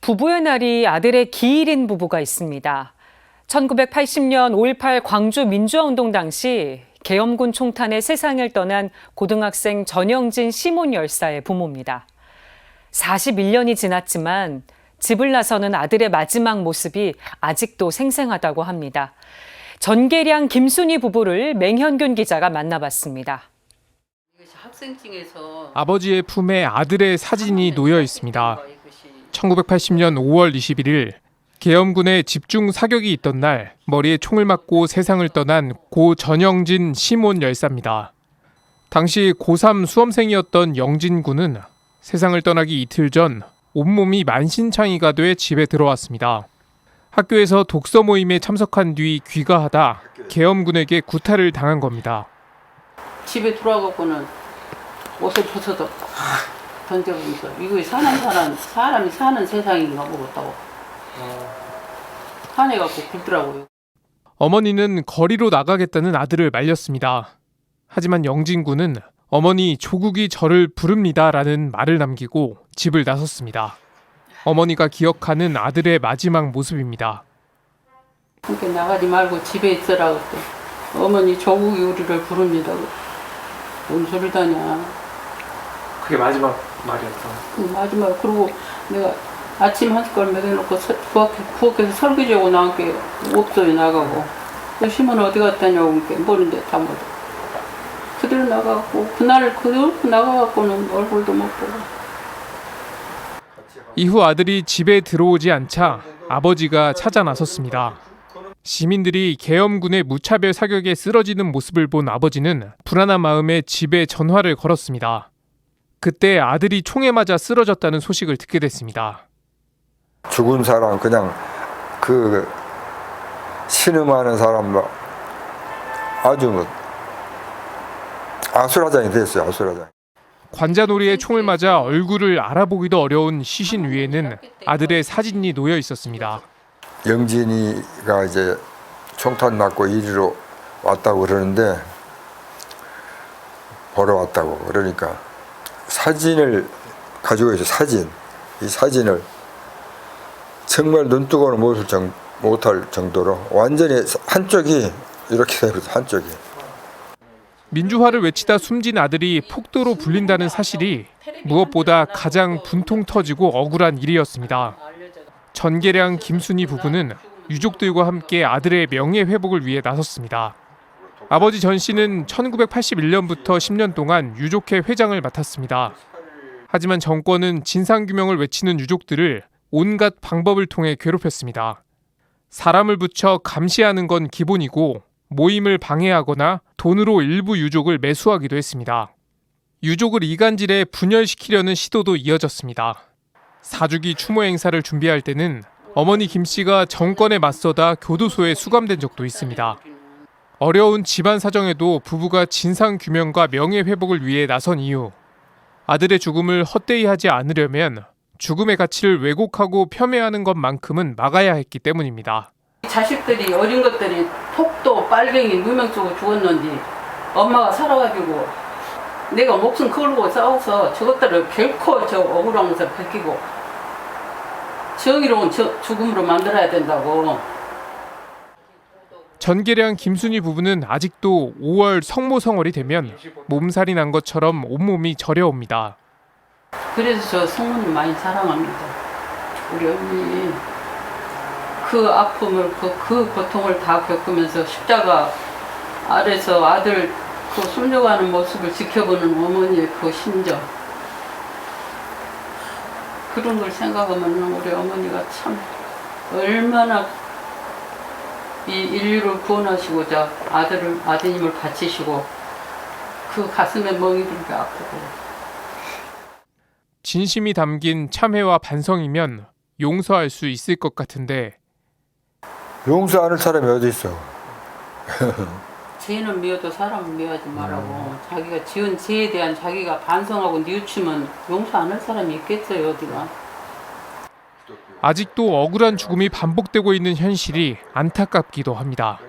부부의 날이 아들의 기일인 부부가 있습니다. 1980년 5.18 광주 민주화운동 당시 계엄군 총탄에 세상을 떠난 고등학생 전영진 시몬 열사의 부모입니다. 41년이 지났지만 집을 나서는 아들의 마지막 모습이 아직도 생생하다고 합니다. 전계량 김순희 부부를 맹현균 기자가 만나봤습니다. 아버지의 품에 아들의 사진이 놓여 있습니다. 1980년 5월 21일 계엄군의 집중 사격이 있던 날 머리에 총을 맞고 세상을 떠난 고 전영진 시몬 열사입니다. 당시 고3 수험생이었던 영진 군은 세상을 떠나기 이틀 전 온몸이 만신창이가 돼 집에 들어왔습니다. 학교에서 독서 모임에 참석한 뒤 귀가하다 계엄군에게 구타를 당한 겁니다. 집에 들어와갖고는 옷을 벗어서 던져보면서 이거 사람이 사는 세상인가 모르겠다고 화내갖고 굴더라고요. 어머니는 거리로 나가겠다는 아들을 말렸습니다. 하지만 영진 군은 어머니 조국이 저를 부릅니다라는 말을 남기고 집을 나섰습니다. 어머니가 기억하는 아들의 마지막 모습입니다. 함께 나가지 말고 집에 있으라 그랬대. 어머니 조국이 우리를 부릅니다. 뭔 소리다냐. 그게 마지막 말이었어. 마지막. 그리고 내가 아침 한 숟갈 먹여놓고 부엌에서 설거지하고 나온 게 없어요. 나가고. 그 시몬 어디 갔다냐고 모르는데 다 못. 그대로 나가고 그날 나가갖고는 얼굴도 못 보고. 이후 아들이 집에 들어오지 않자 아버지가 찾아 나섰습니다. 시민들이 계엄군의 무차별 사격에 쓰러지는 모습을 본 아버지는 불안한 마음에 집에 전화를 걸었습니다. 그때 아들이 총에 맞아 쓰러졌다는 소식을 듣게 됐습니다. 죽은 사람 그냥 그 신음하는 사람 아주 아수라장이 됐어요. 아수라장. 관자놀이에 총을 맞아 얼굴을 알아보기도 어려운 시신 위에는 아들의 사진이 놓여 있었습니다. 영진이가 이제 총탄 맞고 이리로 왔다고 그러는데 보러 왔다고 그러니까 사진을 가지고 있어요. 사진. 이 사진을 정말 눈뜨고는 못할 정도로 완전히 한쪽이 이렇게 되거든요. 한쪽이. 민주화를 외치다 숨진 아들이 폭도로 불린다는 사실이 무엇보다 가장 분통 터지고 억울한 일이었습니다. 전계량 김순희 부부는 유족들과 함께 아들의 명예회복을 위해 나섰습니다. 아버지 전 씨는 1981년부터 10년 동안 유족회 회장을 맡았습니다. 하지만 정권은 진상규명을 외치는 유족들을 온갖 방법을 통해 괴롭혔습니다. 사람을 붙여 감시하는 건 기본이고 모임을 방해하거나 돈으로 일부 유족을 매수하기도 했습니다. 유족을 이간질해 분열시키려는 시도도 이어졌습니다. 사주기 추모 행사를 준비할 때는 어머니 김 씨가 정권에 맞서다 교도소에 수감된 적도 있습니다. 어려운 집안 사정에도 부부가 진상규명과 명예회복을 위해 나선 이유, 아들의 죽음을 헛되이 하지 않으려면 죽음의 가치를 왜곡하고 폄훼하는 것만큼은 막아야 했기 때문입니다. 자식들이 어린 것들이 톡도 빨갱이 누명 쓰고 죽었는지 엄마가 살아가지고 내가 목숨 걸고 싸워서 저것들을 결코 저 억울하면서 베끼고 정의로운 죽음으로 만들어야 된다고. 전계량 김순희 부부는 아직도 5월 성모성월이 되면 몸살이 난 것처럼 온몸이 저려옵니다. 그래서 저 성모님 많이 사랑합니다. 우리 언니 그 아픔을 그 고통을 다 겪으면서 십자가 아래서 아들 그 숨져가는 모습을 지켜보는 어머니의 그 심정, 그런 걸 생각하면 우리 어머니가 참 얼마나 이 인류를 구원하시고자 아드님을 바치시고 그 가슴에 멍이 들게 아프고. 진심이 담긴 참회와 반성이면 용서할 수 있을 것 같은데 용서 안 할 사람이 어디 있어. 죄는 미워도 사람은 미워하지 말라고. 자기가 지은 죄에 대한 자기가 반성하고 뉘우치면 용서 안 할 사람이 있겠어요, 어디가. 아직도 억울한 죽음이 반복되고 있는 현실이 안타깝기도 합니다.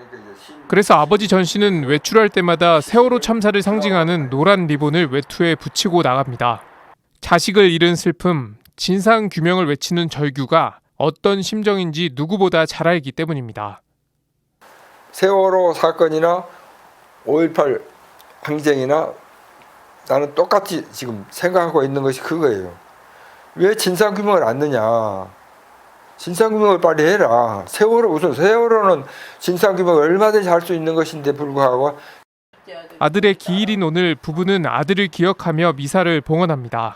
그래서 아버지 전 씨는 외출할 때마다 세월호 참사를 상징하는 노란 리본을 외투에 붙이고 나갑니다. 자식을 잃은 슬픔, 진상 규명을 외치는 절규가 어떤 심정인지 누구보다 잘 알기 때문입니다. 세월호 사건이나 5.18 항쟁이나 나는 똑같이 지금 생각하고 있는 것이 그거예요. 왜 진상규명을 안 하느냐. 진상규명을 빨리 해라. 세월호는 진상규명을 얼마든지 할 수 있는 것인데 불구하고. 아들의 기일인 오늘 부부는 아들을 기억하며 미사를 봉헌합니다.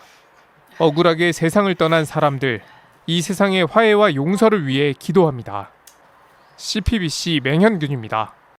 억울하게 세상을 떠난 사람들, 이 세상의 화해와 용서를 위해 기도합니다. CPBC 맹현균입니다.